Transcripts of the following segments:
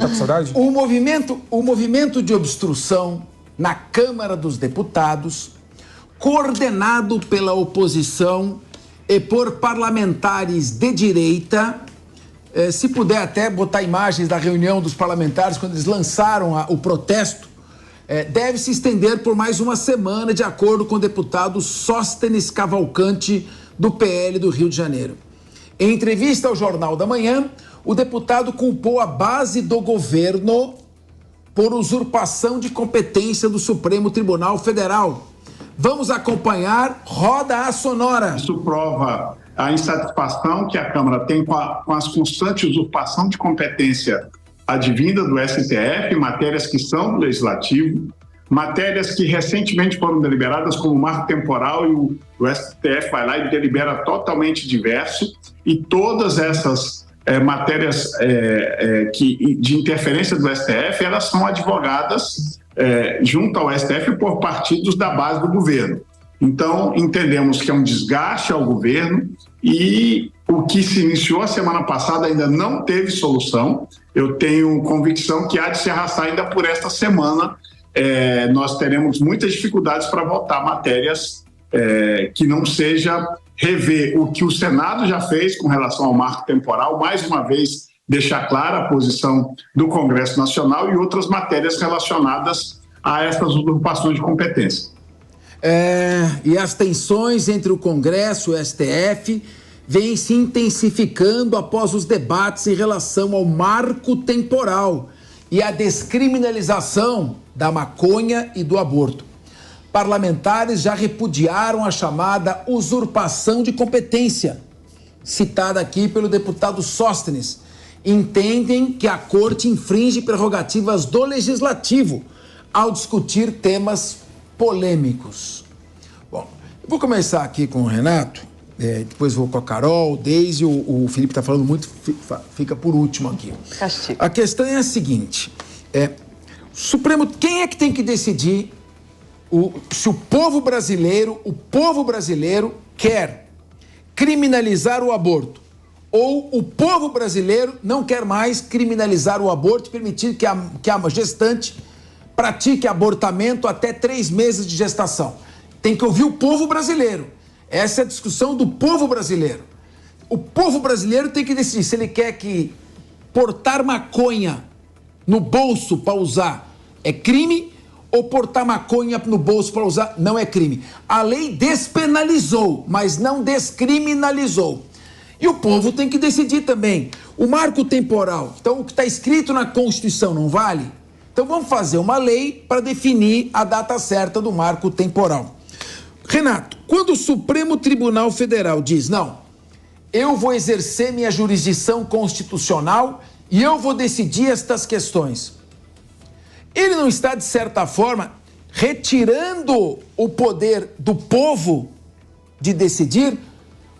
Tá com saudade? O movimento de obstrução na Câmara dos Deputados, coordenado pela oposição e por parlamentares de direita, se puder até botar imagens da reunião dos parlamentares quando eles lançaram o protesto, deve se estender por mais uma semana, de acordo com o deputado Sóstenes Cavalcante, do PL do Rio de Janeiro. Em entrevista ao Jornal da Manhã, o deputado culpou a base do governo por usurpação de competência do Supremo Tribunal Federal. Vamos acompanhar, roda a sonora. Isso prova a insatisfação que a Câmara tem com as constantes usurpação de competência advinda do STF, matérias que são do Legislativo, matérias que recentemente foram deliberadas como marco temporal e o STF vai lá e delibera totalmente diverso, e todas essas matérias de interferência do STF, elas são advogadas junto ao STF por partidos da base do governo. Então, entendemos que é um desgaste ao governo e o que se iniciou a semana passada ainda não teve solução. Eu tenho convicção que há de se arrastar ainda por esta semana. Nós teremos muitas dificuldades para votar matérias que não seja rever o que o Senado já fez com relação ao marco temporal, mais uma vez deixar clara a posição do Congresso Nacional e outras matérias relacionadas a essas usurpações de competência. E as tensões entre o Congresso e o STF vêm se intensificando após os debates em relação ao marco temporal e a descriminalização da maconha e do aborto. Parlamentares já repudiaram a chamada usurpação de competência, citada aqui pelo deputado Sóstenes. Entendem que a Corte infringe prerrogativas do Legislativo ao discutir temas polêmicos. Bom, eu vou começar aqui com o Renato, depois vou com a Carol, o Deise, o Felipe está falando muito, fica por último aqui. Castigo. A questão é a seguinte, Supremo, quem é que tem que decidir se o povo brasileiro quer criminalizar o aborto, ou o povo brasileiro não quer mais criminalizar o aborto e permitir que a gestante pratique abortamento até 3 meses de gestação. Tem que ouvir o povo brasileiro. Essa é a discussão do povo brasileiro. O povo brasileiro tem que decidir se ele quer que portar maconha no bolso para usar é crime ou portar maconha no bolso para usar não é crime. A lei despenalizou, mas não descriminalizou. E o povo tem que decidir também. O marco temporal, então o que está escrito na Constituição não vale? Então vamos fazer uma lei para definir a data certa do marco temporal. Renato, quando o Supremo Tribunal Federal diz, não, eu vou exercer minha jurisdição constitucional e eu vou decidir estas questões, ele não está, de certa forma, retirando o poder do povo de decidir?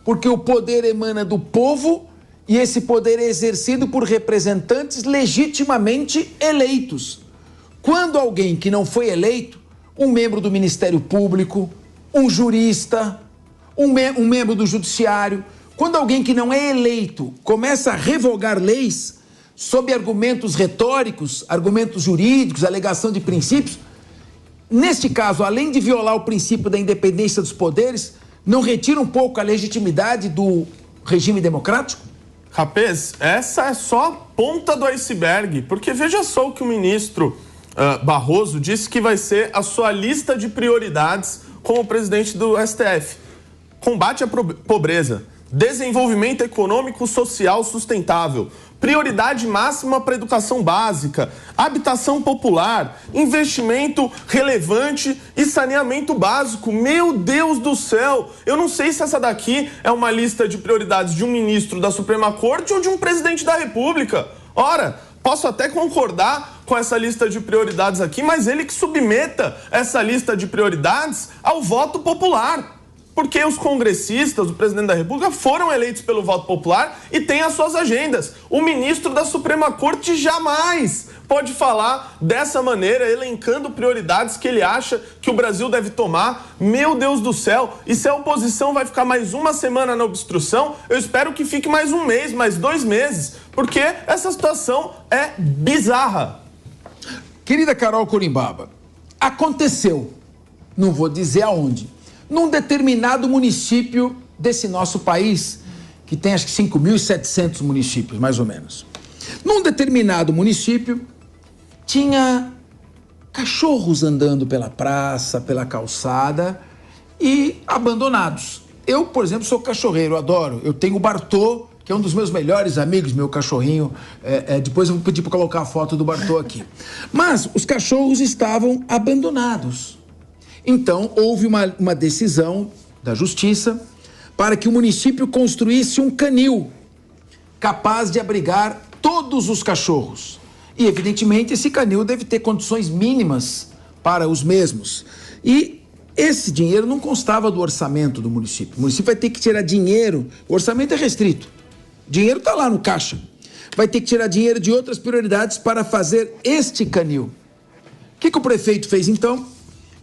Porque o poder emana do povo e esse poder é exercido por representantes legitimamente eleitos. Quando alguém que não foi eleito, um membro do Ministério Público, um jurista, um membro do Judiciário, quando alguém que não é eleito começa a revogar leis sob argumentos retóricos, argumentos jurídicos, alegação de princípios, neste caso, além de violar o princípio da independência dos poderes, não retira um pouco a legitimidade do regime democrático? Rapaz, essa é só a ponta do iceberg, porque veja só o que o ministro Barroso disse que vai ser a sua lista de prioridades como presidente do STF. Combate à pobreza, desenvolvimento econômico social sustentável, prioridade máxima para a educação básica, habitação popular, investimento relevante e saneamento básico. Meu Deus do céu! Eu não sei se essa daqui é uma lista de prioridades de um ministro da Suprema Corte ou de um presidente da República. Ora, posso até concordar com essa lista de prioridades aqui, mas ele que submeta essa lista de prioridades ao voto popular. Porque os congressistas, o presidente da República, foram eleitos pelo voto popular e têm as suas agendas. O ministro da Suprema Corte jamais pode falar dessa maneira, elencando prioridades que ele acha que o Brasil deve tomar. Meu Deus do céu, e se a oposição vai ficar mais uma semana na obstrução, eu espero que fique mais um mês, mais 2 meses, porque essa situação é bizarra. Querida Carol Corimbaba, aconteceu, não vou dizer aonde, num determinado município desse nosso país, que tem acho que 5.700 municípios, mais ou menos. Num determinado município, tinha cachorros andando pela praça, pela calçada e abandonados. Eu, por exemplo, sou cachorreiro, adoro. Eu tenho o Bartô, que é um dos meus melhores amigos, meu cachorrinho. Depois eu vou pedir para colocar a foto do Bartô aqui. Mas os cachorros estavam abandonados. Então, houve uma decisão da Justiça para que o município construísse um canil capaz de abrigar todos os cachorros. E, evidentemente, esse canil deve ter condições mínimas para os mesmos. E esse dinheiro não constava do orçamento do município. O município vai ter que tirar dinheiro, o orçamento é restrito. O dinheiro está lá no caixa. Vai ter que tirar dinheiro de outras prioridades para fazer este canil. O que o prefeito fez, então?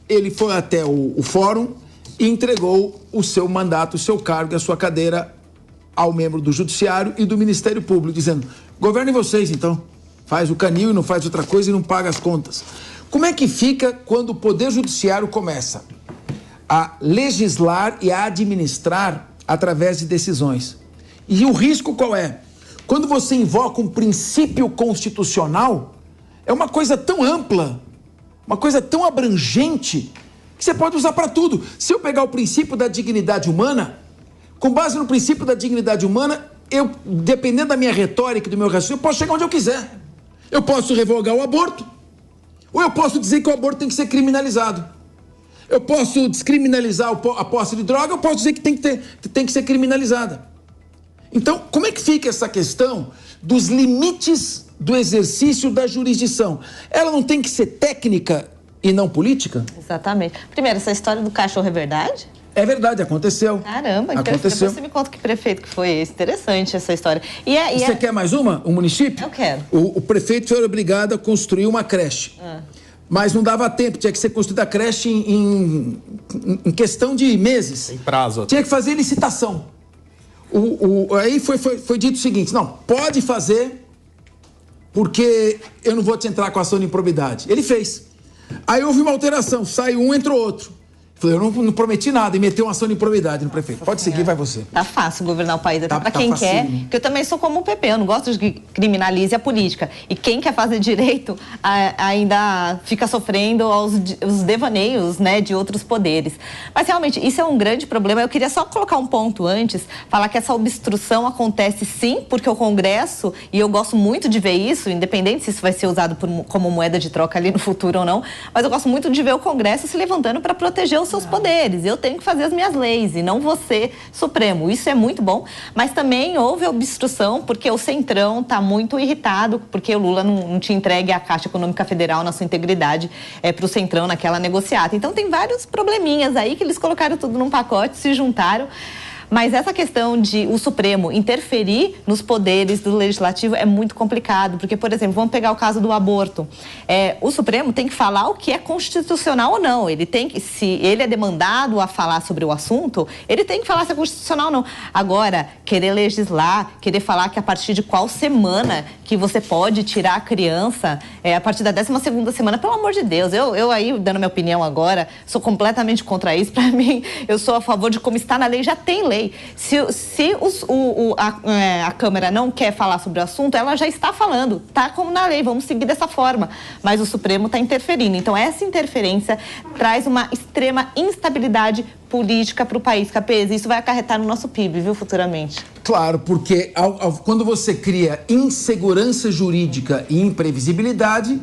Ele foi até o fórum e entregou o seu mandato, o seu cargo e a sua cadeira ao membro do Judiciário e do Ministério Público, dizendo, governem vocês, então. Faz o canil e não faz outra coisa e não paga as contas. Como é que fica quando o Poder Judiciário começa a legislar e a administrar através de decisões? E o risco qual é? Quando você invoca um princípio constitucional, é uma coisa tão ampla, uma coisa tão abrangente, que você pode usar para tudo. Se eu pegar o princípio da dignidade humana, com base no princípio da dignidade humana, eu, dependendo da minha retórica e do meu raciocínio, eu posso chegar onde eu quiser. Eu posso revogar o aborto, ou eu posso dizer que o aborto tem que ser criminalizado. Eu posso descriminalizar a posse de droga, eu posso dizer que tem que ser criminalizada. Então, como é que fica essa questão dos limites do exercício da jurisdição? Ela não tem que ser técnica e não política? Exatamente. Primeiro, essa história do cachorro é verdade? É verdade, aconteceu. Caramba, aconteceu. Você me conta que prefeito que foi esse. Interessante essa história. Você quer mais uma? Um município? Eu quero. O prefeito foi obrigado a construir uma creche. Mas não dava tempo, tinha que ser construída a creche em questão de meses. Em prazo. Tinha que fazer licitação. Aí foi dito o seguinte, não, pode fazer porque eu não vou te entrar com ação de improbidade. Ele fez. Aí houve uma alteração, saiu um, entrou outro. Falei, eu não prometi nada e meteu uma ação de improbidade no prefeito. Pode seguir, vai você. Tá fácil governar o país, até pra quem quer. Porque eu também sou como o PP, eu não gosto de que criminalize a política. E quem quer fazer direito ainda fica sofrendo os devaneios, né, de outros poderes. Mas realmente, isso é um grande problema. Eu queria só colocar um ponto antes, falar que essa obstrução acontece sim, porque o Congresso, e eu gosto muito de ver isso, independente se isso vai ser usado como moeda de troca ali no futuro ou não, mas eu gosto muito de ver o Congresso se levantando para proteger os seus poderes. Eu tenho que fazer as minhas leis e não você, Supremo. Isso é muito bom, mas também houve obstrução porque o Centrão está muito irritado porque o Lula não tinha entregue a Caixa Econômica Federal na sua integridade para o Centrão naquela negociata. Então tem vários probleminhas aí que eles colocaram tudo num pacote, se juntaram. Mas essa questão de o Supremo interferir nos poderes do Legislativo é muito complicado, porque, por exemplo, vamos pegar o caso do aborto. O Supremo tem que falar o que é constitucional ou não. Ele tem que, se ele é demandado a falar sobre o assunto, ele tem que falar se é constitucional ou não. Agora, querer legislar, querer falar que a partir de qual semana que você pode tirar a criança, a partir da 12ª semana, pelo amor de Deus, eu aí, dando minha opinião agora, sou completamente contra isso. Para mim, eu sou a favor de como está na lei, já tem lei. Se a Câmara não quer falar sobre o assunto, ela já está falando, tá como na lei, vamos seguir dessa forma. Mas o Supremo está interferindo. Então, essa interferência traz uma extrema instabilidade política para o país, Capês. Isso vai acarretar no nosso PIB, viu, futuramente. Claro, porque quando você cria insegurança jurídica e imprevisibilidade,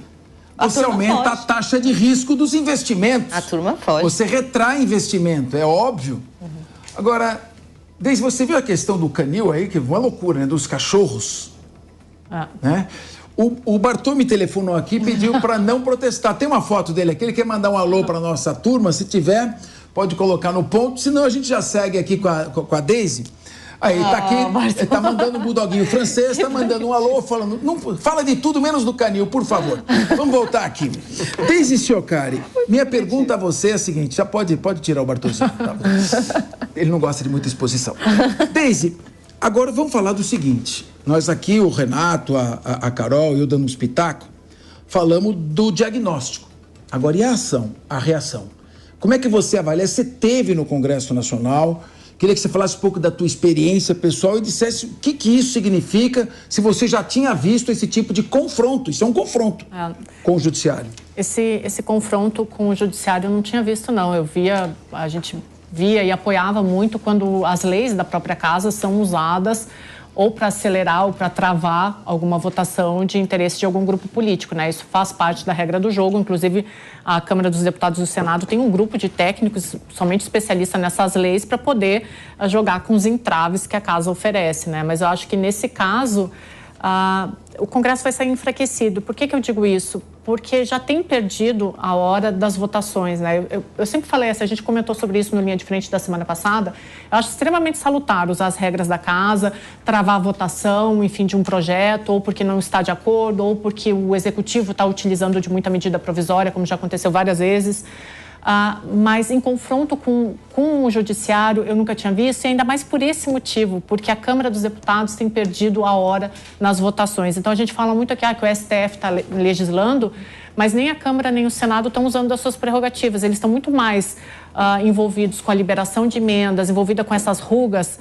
você aumenta a taxa de risco dos investimentos. A turma foge. Você retrai investimento, é óbvio. Agora, Deise, você viu a questão do canil aí, que é uma loucura, né? Dos cachorros. Né? O Bartô me telefonou aqui e pediu para não protestar. Tem uma foto dele aqui, ele quer mandar um alô para nossa turma. Se tiver, pode colocar no ponto, senão a gente já segue aqui com a Deise. Aí, tá aqui, tá mandando um bulldoguinho francês, tá mandando um alô, falando... Não, fala de tudo menos do canil, por favor. Vamos voltar aqui. Deise Chiocari, minha pergunta a você é a seguinte, já pode tirar o Bartolzinho. Tá? Ele não gosta de muita exposição. Deise, agora vamos falar do seguinte. Nós aqui, o Renato, a Carol e eu dando um espetáculo, falamos do diagnóstico. Agora, e a ação, a reação? Como é que você avalia? Você teve no Congresso Nacional... Queria que você falasse um pouco da tua experiência pessoal e dissesse o que isso significa, se você já tinha visto esse tipo de confronto. Isso é um confronto com o Judiciário. Esse confronto com o Judiciário eu não tinha visto, não. A gente via e apoiava muito quando as leis da própria casa são usadas ou para acelerar ou para travar alguma votação de interesse de algum grupo político, né? Isso faz parte da regra do jogo. Inclusive, a Câmara dos Deputados e o Senado tem um grupo de técnicos, somente especialista nessas leis, para poder jogar com os entraves que a casa oferece, né? Mas eu acho que, nesse caso, o Congresso vai sair enfraquecido. Por que eu digo isso? Porque já tem perdido a hora das votações, né? Eu sempre falei, a gente comentou sobre isso no Linha de Frente da semana passada, eu acho extremamente salutar usar as regras da casa, travar a votação, enfim, de um projeto, ou porque não está de acordo, ou porque o Executivo está utilizando de muita medida provisória, como já aconteceu várias vezes. Mas em confronto com o Judiciário eu nunca tinha visto, e ainda mais por esse motivo, porque a Câmara dos Deputados tem perdido a hora nas votações. Então a gente fala muito aqui que o STF está legislando, mas nem a Câmara nem o Senado estão usando as suas prerrogativas. Eles estão muito mais envolvidos com a liberação de emendas, envolvidos com essas rusgas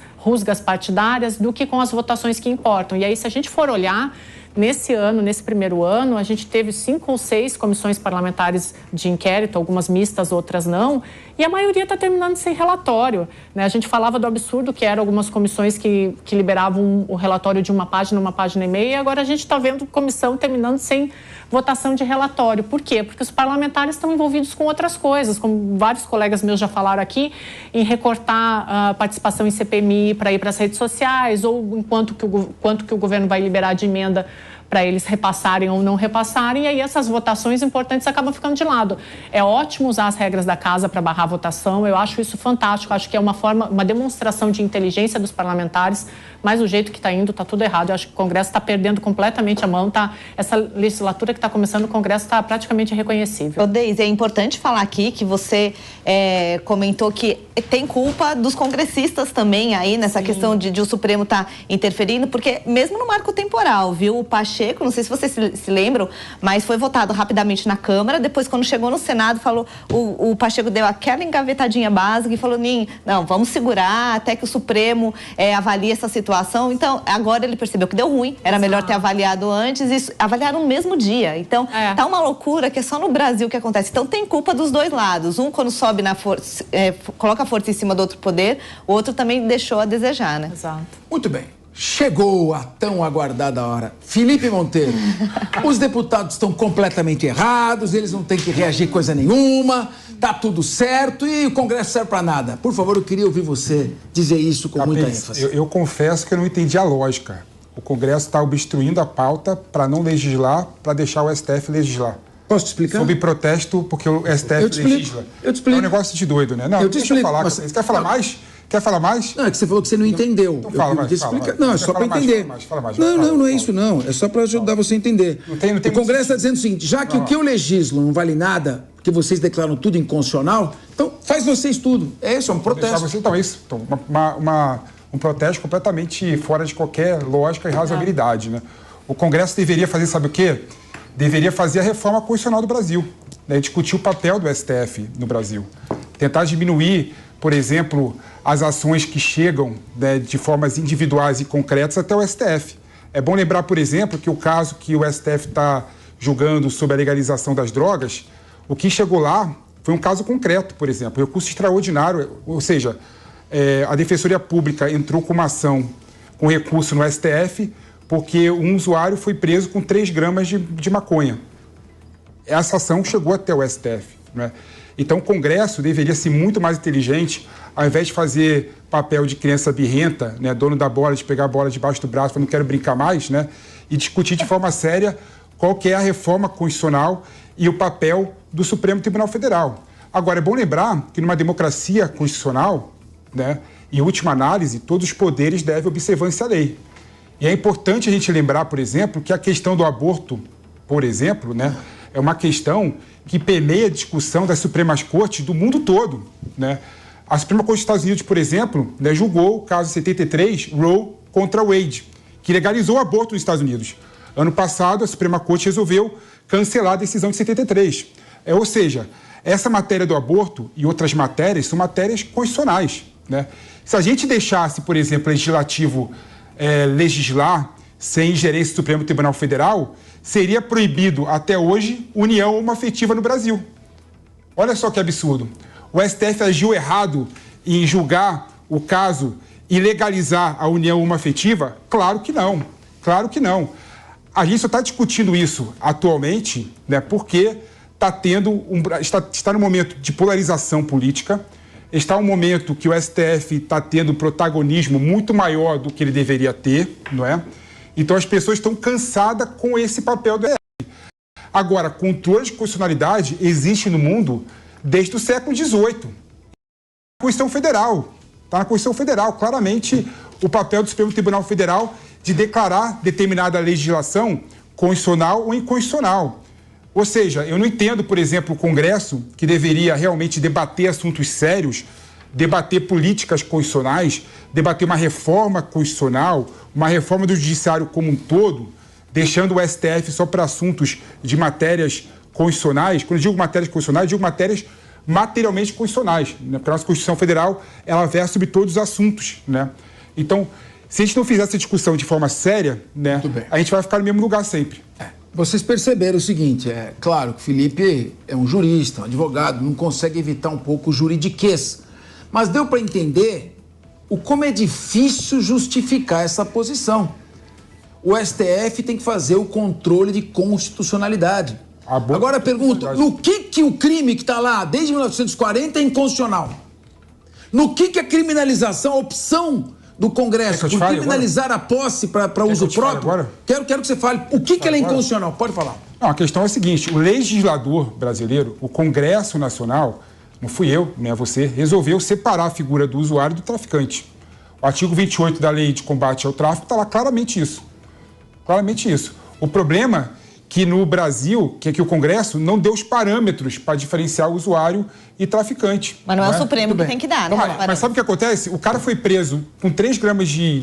partidárias, do que com as votações que importam. E aí, se a gente for olhar, nesse primeiro ano, a gente teve 5 ou 6 comissões parlamentares de inquérito, algumas mistas, outras não, e a maioria está terminando sem relatório, né? A gente falava do absurdo que eram algumas comissões que liberavam o relatório de uma página e meia, e agora a gente está vendo comissão terminando sem votação de relatório. Por quê? Porque os parlamentares estão envolvidos com outras coisas, como vários colegas meus já falaram aqui, em recortar a participação em CPMI para ir para as redes sociais, ou quanto que o governo vai liberar de emenda para eles repassarem ou não repassarem, e aí essas votações importantes acabam ficando de lado. É ótimo usar as regras da casa para barrar a votação, eu acho isso fantástico, acho que é uma demonstração de inteligência dos parlamentares, mas o jeito que está indo está tudo errado. Eu acho que o Congresso está perdendo completamente a mão, essa legislatura que está começando, o Congresso está praticamente irreconhecível. Deise, é importante falar aqui que você comentou que tem culpa dos congressistas também aí nessa Sim. questão de o Supremo estar interferindo, porque mesmo no marco temporal, viu, o Pacheco, não sei se vocês se lembram, mas foi votado rapidamente na Câmara, depois quando chegou no Senado, falou, o Pacheco deu aquela engavetadinha básica e falou, não, vamos segurar até que o Supremo avalie essa situação. Então, agora ele percebeu que deu ruim, era melhor ter avaliado antes, e avaliaram no mesmo dia. Então, tá uma loucura que é só no Brasil que acontece. Então, tem culpa dos dois lados. Um, quando sobe na força, coloca a força em cima do outro poder, o outro também deixou a desejar, né? Exato. Muito bem. Chegou a tão aguardada hora. Felipe Monteiro, os deputados estão completamente errados, eles não têm que reagir coisa nenhuma, tá tudo certo e o Congresso serve para nada. Por favor, eu queria ouvir você dizer isso com muita ênfase. Eu confesso que eu não entendi a lógica. O Congresso está obstruindo a pauta para não legislar, para deixar o STF legislar. Posso te explicar? Sob protesto, porque o STF legisla. Eu te explico. É um negócio de doido, né? Não, eu te deixa explico, eu falar. mas... Você quer falar mais? Quer falar mais? Não, é que você falou que você não entendeu. Então fala mais. Não, é só para entender. Não é isso não. É só para ajudar você a entender. O Congresso está dizendo o seguinte, já que o que eu legislo não vale nada, porque vocês declaram tudo inconstitucional, então faz vocês tudo. É isso, é um protesto. Então, isso. Então, um protesto completamente fora de qualquer lógica e razoabilidade, né? O Congresso deveria fazer, sabe o quê? Deveria fazer a reforma constitucional do Brasil, né? Discutir o papel do STF no Brasil. Tentar diminuir, por exemplo, as ações que chegam, né, de formas individuais e concretas até o STF. É bom lembrar, por exemplo, que o caso que o STF está julgando sobre a legalização das drogas, o que chegou lá foi um caso concreto, por exemplo, recurso extraordinário, ou seja, a Defensoria Pública entrou com uma ação com recurso no STF porque um usuário foi preso com 3 gramas de maconha. Essa ação chegou até o STF, né? Então, o Congresso deveria ser muito mais inteligente, ao invés de fazer papel de criança birrenta, né, dono da bola, de pegar a bola debaixo do braço, falando não quero brincar mais, né, e discutir de forma séria qual que é a reforma constitucional e o papel do Supremo Tribunal Federal. Agora, é bom lembrar que numa democracia constitucional, né, Em última análise, todos os poderes devem observância à lei. E é importante a gente lembrar, por exemplo, que a questão do aborto, por exemplo, né, é uma questão que permeia a discussão das Supremas Cortes do mundo todo, né? A Suprema Corte dos Estados Unidos, por exemplo, né, julgou o caso 73, Roe contra Wade, que legalizou o aborto nos Estados Unidos. Ano passado, a Suprema Corte resolveu cancelar a decisão de 73. Ou seja, essa matéria do aborto e outras matérias são matérias constitucionais, né? Se a gente deixasse, por exemplo, o Legislativo legislar sem ingerência do Supremo Tribunal Federal, seria proibido até hoje união homoafetiva no Brasil. Olha só que absurdo. O STF agiu errado em julgar o caso e legalizar a união homoafetiva? Claro que não. Claro que não. A gente só está discutindo isso atualmente, né, porque está num momento de polarização política, está um momento que o STF está tendo um protagonismo muito maior do que ele deveria ter, não é? Então as pessoas estão cansadas com esse papel do STF. Agora, controle de constitucionalidade existe no mundo desde o século XVIII. A Constituição Federal. Está na Constituição Federal, claramente, o papel do Supremo Tribunal Federal de declarar determinada legislação constitucional ou inconstitucional. Ou seja, eu não entendo, por exemplo, o Congresso, que deveria realmente debater assuntos sérios, debater políticas constitucionais, debater uma reforma constitucional, uma reforma do judiciário como um todo, deixando o STF só para assuntos de matérias constitucionais. Quando eu digo matérias constitucionais, eu digo matérias materialmente constitucionais, né? Porque a nossa Constituição Federal, ela versa sobre todos os assuntos, né? Então, se a gente não fizer essa discussão de forma séria, né, a gente vai ficar no mesmo lugar sempre. Vocês perceberam o seguinte, claro que o Felipe é um jurista, um advogado, não consegue evitar um pouco o juridiquês, mas deu para entender como é difícil justificar essa posição. O STF tem que fazer o controle de constitucionalidade. Agora eu pergunto, no que o crime que está lá desde 1940 é inconstitucional? No que a criminalização, a opção do Congresso por criminalizar a posse para uso próprio? Quero que você fale. O que ela é inconstitucional? Pode falar. Não, a questão é a seguinte, o legislador brasileiro, o Congresso Nacional, não fui eu, nem você, resolveu separar a figura do usuário do traficante. O artigo 28 da Lei de Combate ao Tráfico está lá claramente isso. Claramente isso. O problema que no Brasil, que o Congresso não deu os parâmetros para diferenciar o usuário e traficante. Mas não é o Supremo que tem que dar, né? Mas sabe o que acontece? O cara foi preso com 3 gramas de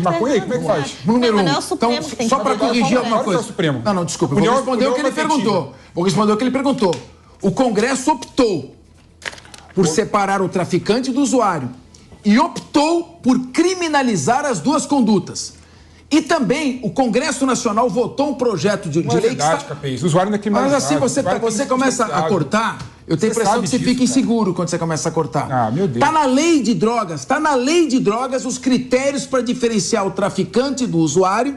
maconha, como é que faz? Número 1. Mas não é o Supremo que tem que só para corrigir alguma coisa. Não, desculpa. Vou responder o que ele perguntou. Vou responder o que ele perguntou. O Congresso optou por separar o traficante do usuário e optou por criminalizar as duas condutas. E também o Congresso Nacional votou um projeto de lei verdade, Capês. O usuário não é criminalizado. Mas assim, você começa a cortar, eu tenho a impressão que você fica inseguro quando você começa a cortar. Ah, meu Deus. Está na lei de drogas, os critérios para diferenciar o traficante do usuário.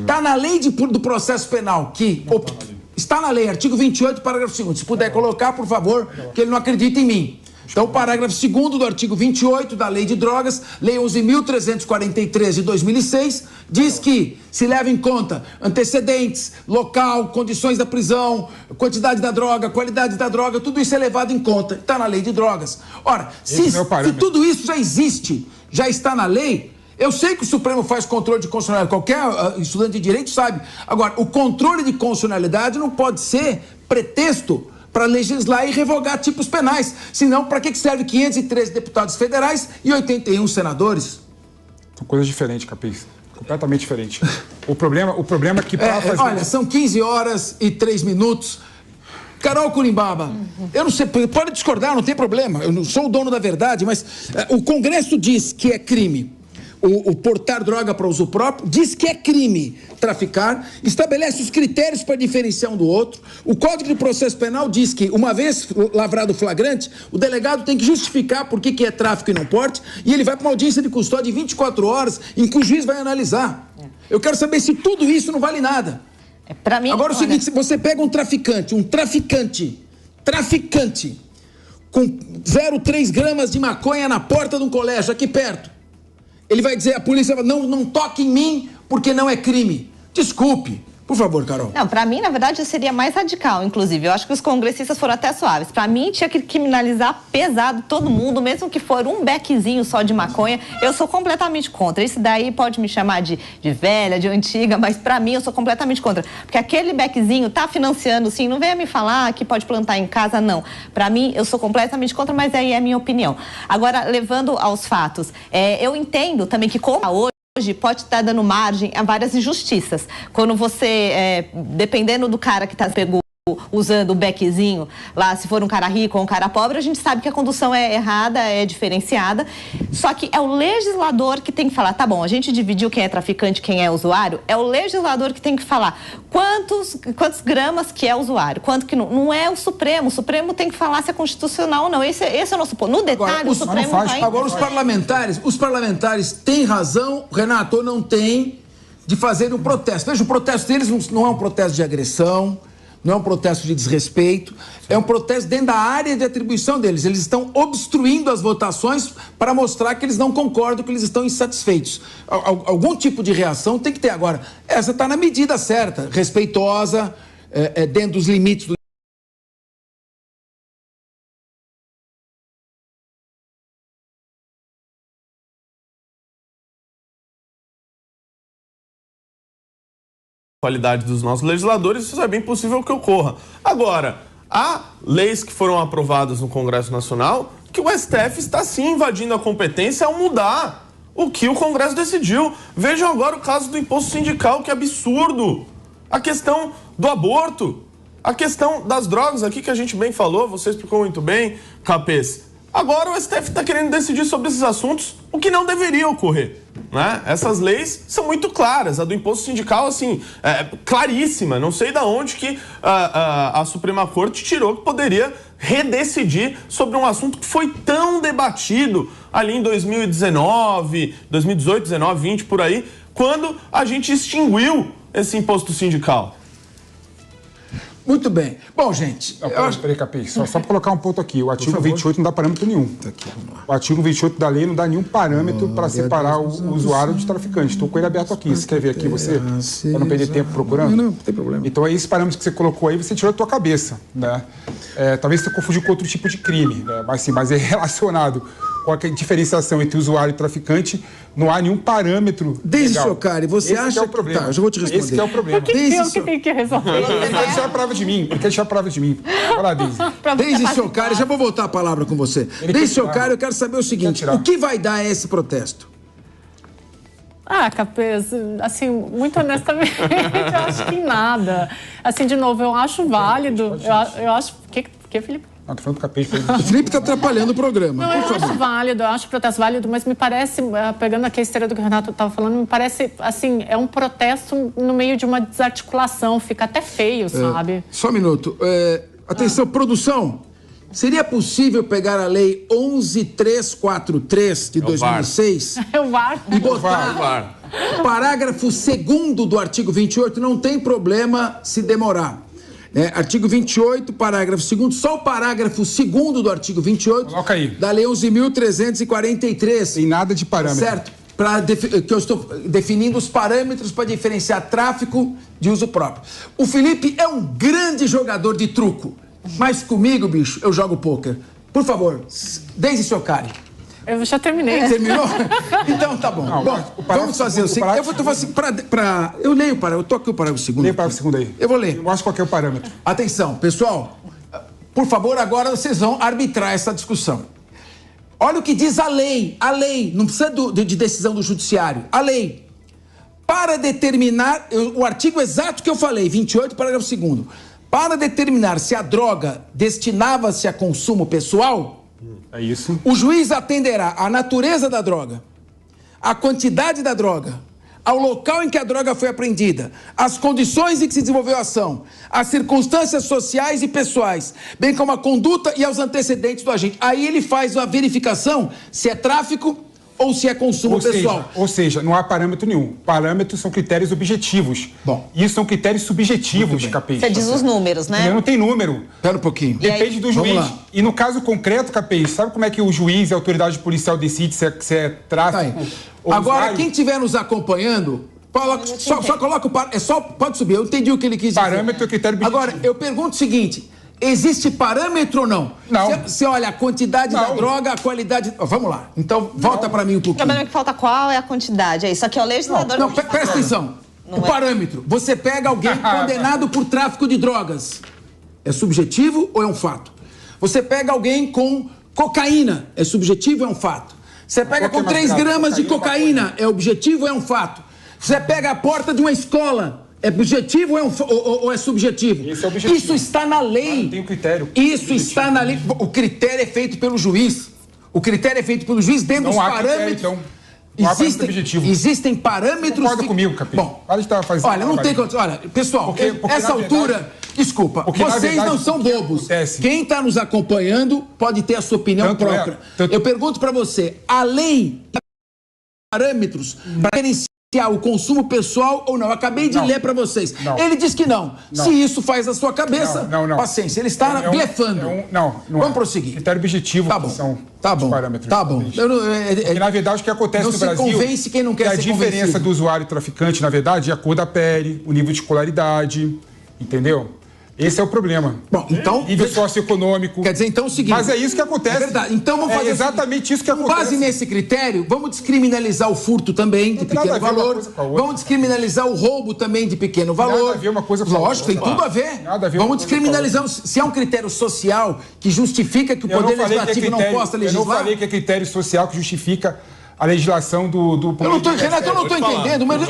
Está na lei do processo penal, que está na lei, artigo 28, parágrafo 2º. Se puder colocar, por favor, que ele não acredita em mim. Então, o parágrafo 2º do artigo 28 da Lei de Drogas, Lei 11.343 de 2006, diz que se leva em conta antecedentes, local, condições da prisão, quantidade da droga, qualidade da droga, tudo isso é levado em conta. Está na Lei de Drogas. Ora, se tudo isso já existe, já está na lei, eu sei que o Supremo faz controle de constitucionalidade, qualquer estudante de direito sabe. Agora, o controle de constitucionalidade não pode ser pretexto para legislar e revogar tipos penais. Senão, para que serve 513 deputados federais e 81 senadores? São coisas diferentes, Capês. Completamente diferentes. O problema é que para fazer... Olha, são 15 horas e 3 minutos. Carol Curimbaba, eu não sei, pode discordar, não tem problema. Eu não sou o dono da verdade, mas o Congresso diz que é crime o portar droga para uso próprio, diz que é crime traficar, estabelece os critérios para diferenciar um do outro. O Código de Processo Penal diz que, uma vez lavrado o flagrante, o delegado tem que justificar por que é tráfico e não porte, e ele vai para uma audiência de custódia de 24 horas, em que o juiz vai analisar. Eu quero saber se tudo isso não vale nada. Para mim, agora, o seguinte, se você pega um traficante com 0,3 gramas de maconha na porta de um colégio aqui perto, ele vai dizer, a polícia vai, não toque em mim porque não é crime. Desculpe, Por favor, Carol. Não, para mim, na verdade, seria mais radical, inclusive. Eu acho que os congressistas foram até suaves. Para mim, tinha que criminalizar pesado todo mundo, mesmo que for um bequezinho só de maconha. Eu sou completamente contra. Isso daí pode me chamar de velha, de antiga, mas para mim eu sou completamente contra. Porque aquele bequezinho tá financiando, sim, não venha me falar que pode plantar em casa, não. Para mim, eu sou completamente contra, mas aí é a minha opinião. Agora, levando aos fatos, eu entendo também que como hoje pode estar dando margem a várias injustiças. Quando você, dependendo do cara que está pegando usando o bequezinho lá, se for um cara rico ou um cara pobre, a gente sabe que a condução é errada, é diferenciada. Só que é o legislador que tem que falar, tá bom, a gente dividiu quem é traficante, quem é usuário, é o legislador que tem que falar quantos gramas que é usuário, quanto que não é o Supremo tem que falar se é constitucional ou não. Esse é o nosso ponto. No detalhe, agora, o Supremo vai... Agora, os parlamentares têm razão, Renato, ou não têm, de fazer um protesto. Veja, o protesto deles não é um protesto de agressão, não é um protesto de desrespeito, é um protesto dentro da área de atribuição deles. Eles estão obstruindo as votações para mostrar que eles não concordam, que eles estão insatisfeitos. Algum tipo de reação tem que ter. Agora, essa está na medida certa, respeitosa, dentro dos limites do qualidade dos nossos legisladores, isso é bem possível que ocorra. Agora, há leis que foram aprovadas no Congresso Nacional que o STF está sim invadindo a competência ao mudar o que o Congresso decidiu. Vejam agora o caso do imposto sindical, que absurdo. A questão do aborto, a questão das drogas aqui que a gente bem falou, você explicou muito bem, Capês. Agora o STF está querendo decidir sobre esses assuntos, o que não deveria ocorrer, né? Essas leis são muito claras. A do imposto sindical, assim, claríssima. Não sei de onde que a Suprema Corte tirou que poderia redecidir sobre um assunto que foi tão debatido ali em 2019, 2018, 19, 20, por aí, quando a gente extinguiu esse imposto sindical. Muito bem. Bom, gente... Peraí, Capês, só para colocar um ponto aqui. O artigo 28 não dá parâmetro nenhum. O artigo 28 da lei não dá nenhum parâmetro para separar o usuário de traficante. Estou com ele aberto aqui. Você quer ver aqui você? Para não perder tempo procurando? Não tem problema. Então, esse parâmetro que você colocou aí, você tirou da tua cabeça, né? Talvez você confundiu com outro tipo de crime, né? Mas é relacionado com a diferenciação entre usuário e traficante. Não há nenhum parâmetro. Deise Ciocari, você acha que é o problema? Tá, eu já vou te responder. Esse que é o problema. O que eu que tenho que resolver? Ele quer tirar a prova de mim. Ele quer tirar a prova de mim. Vai lá, Deise. Deise Ciocari, já vou voltar a palavra com você. Deise Ciocari, eu quero saber o seguinte: o que vai dar esse protesto? Capês, assim, muito honestamente, eu acho que nada. Assim, de novo, eu acho válido. Eu acho... Que, Felipe? Não, tô falando do Capês. O Felipe está atrapalhando o programa. Não, eu acho válido, eu acho o protesto válido, mas me parece, pegando aqui a esteira do que o Renato estava falando, me parece, assim, é um protesto no meio de uma desarticulação, fica até feio, sabe? Só um minuto. Atenção, produção. Seria possível pegar a lei 11.343 de 2006 o VAR. E botar o parágrafo 2º do artigo 28? Não tem problema se demorar. Artigo 28, parágrafo 2º, só o parágrafo 2º do artigo 28 Coloca aí. Da lei 11.343. Tem nada de parâmetro. Certo? Que eu estou definindo os parâmetros para diferenciar tráfico de uso próprio. O Felipe é um grande jogador de truco, mas comigo, bicho, eu jogo pôquer. Por favor, Deise Ciocari. Eu já terminei. Terminou? Então tá bom. Não, bom, vamos fazer o seguinte. Eu vou assim, eu leio eu tô aqui o parágrafo 2º. Leia o parágrafo 2º aí. Eu vou ler. Eu mostro qual que é o parâmetro. Atenção, pessoal. Por favor, agora vocês vão arbitrar essa discussão. Olha o que diz a lei. A lei, não precisa de decisão do judiciário. A lei. Para determinar, o artigo exato que eu falei, 28, parágrafo 2º. Para determinar se a droga destinava-se a consumo pessoal... É isso. O juiz atenderá à natureza da droga, à quantidade da droga, ao local em que a droga foi apreendida, às condições em que se desenvolveu a ação, às circunstâncias sociais e pessoais, bem como à conduta e aos antecedentes do agente. Aí ele faz a verificação se é tráfico ou se é consumo pessoal. Ou seja, não há parâmetro nenhum. Parâmetros são critérios objetivos. Bom. Isso são critérios subjetivos, Capês. Você diz os números, né? Não tem número. Espera um pouquinho. Depende do juiz. Vamos lá. E no caso concreto, Capês, sabe como é que o juiz e a autoridade policial decide se é tráfico ou Agora, usuário? quem estiver nos acompanhando, Só coloca o parâmetro. Pode subir, eu entendi o que ele quis dizer. Parâmetro é critério objetivo. Agora, eu pergunto o seguinte: existe parâmetro ou não? Não. Você olha a quantidade da droga, a qualidade. Vamos lá. Então, volta para mim um pouquinho. O problema é que falta qual é a quantidade. É isso aqui, é o legislador. Não, presta atenção. O parâmetro. Você pega alguém condenado por tráfico de drogas. É subjetivo ou é um fato? Você pega alguém com cocaína. É subjetivo ou é um fato? Você pega com 3 gramas de cocaína. É objetivo ou é um fato? Você pega a porta de uma escola. É objetivo ou é subjetivo? Esse é objetivo. Isso está na lei. Não tem critério. Isso está na lei. O critério é feito pelo juiz. O critério é feito pelo juiz dentro dos parâmetros. Critério, então. Existem parâmetros. Concorda comigo, Capim. Bom, para de estar fazendo. Olha, não tem condição. Olha, pessoal, essa altura. Desculpa, vocês não são bobos. Quem está nos acompanhando pode ter a sua opinião própria. Eu pergunto para você: a lei tem parâmetros para gerenciar o consumo pessoal ou não? Acabei de ler para vocês. Ele diz que não. Se isso faz a sua cabeça, paciência. Ele está blefando. Vamos prosseguir. Critério objetivo. Tá bom. Parâmetros. Tá bom. Porque, na verdade, o que acontece no Brasil convence quem não quer é a diferença do usuário e traficante, na verdade, é a cor da pele, o nível de escolaridade, entendeu? Esse é o problema. Bom, então... Nível socioeconômico. Quer dizer, então é o seguinte... Mas é isso que acontece. É verdade. Então vamos fazer... É exatamente isso que acontece. Com base nesse critério, vamos descriminalizar o furto também de pequeno valor. Vamos descriminalizar o roubo também de pequeno valor. Nada a ver uma coisa com a outra. Lógico, tem tudo a ver. Nada a ver. Vamos descriminalizar... Se é um critério social que justifica que o Poder Legislativo não possa legislar... Eu não falei que é critério social que justifica a legislação do Renato, eu não estou entendendo. Mas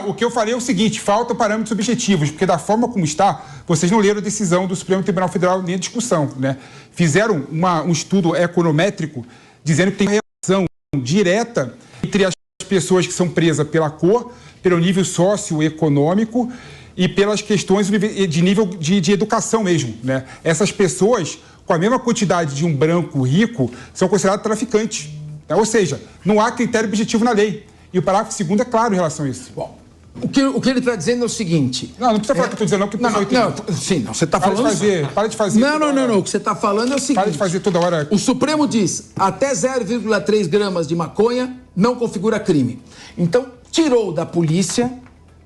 o que eu falei é o seguinte: faltam parâmetros objetivos, porque da forma como está, vocês não leram a decisão do Supremo Tribunal Federal nem a discussão, né? Fizeram um estudo econométrico dizendo que tem relação direta entre as pessoas que são presas pela cor, pelo nível socioeconômico e pelas questões de nível de educação mesmo, né? Essas pessoas, com a mesma quantidade de um branco rico, são consideradas traficantes. Ou seja, não há critério objetivo na lei. E o parágrafo 2º é claro em relação a isso. Bom, o que ele está dizendo é o seguinte... Não precisa falar o que eu estou dizendo, não, porque você está falando... Para de fazer. Não. O que você está falando é o seguinte... Para de fazer toda hora... O Supremo diz, até 0,3 gramas de maconha não configura crime. Então, tirou da polícia,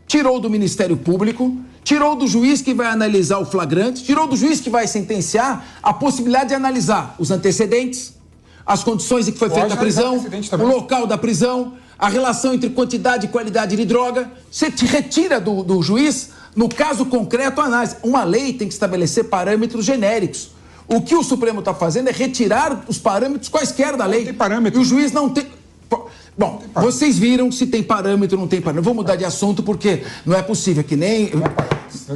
tirou do Ministério Público, tirou do juiz que vai analisar o flagrante, tirou do juiz que vai sentenciar a possibilidade de analisar os antecedentes, as condições em que foi feita a prisão, o local da prisão, a relação entre quantidade e qualidade de droga. Você te retira do juiz, no caso concreto, a análise. Uma lei tem que estabelecer parâmetros genéricos. O que o Supremo está fazendo é retirar os parâmetros quaisquer da lei. Não tem parâmetro. E o juiz não tem... Bom, vocês viram se tem parâmetro ou não tem parâmetro. Vou mudar de assunto porque não é possível, que nem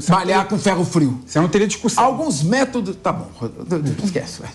balhar com ferro frio. Você não teria discussão. Alguns métodos... Tá bom, esquece, velho.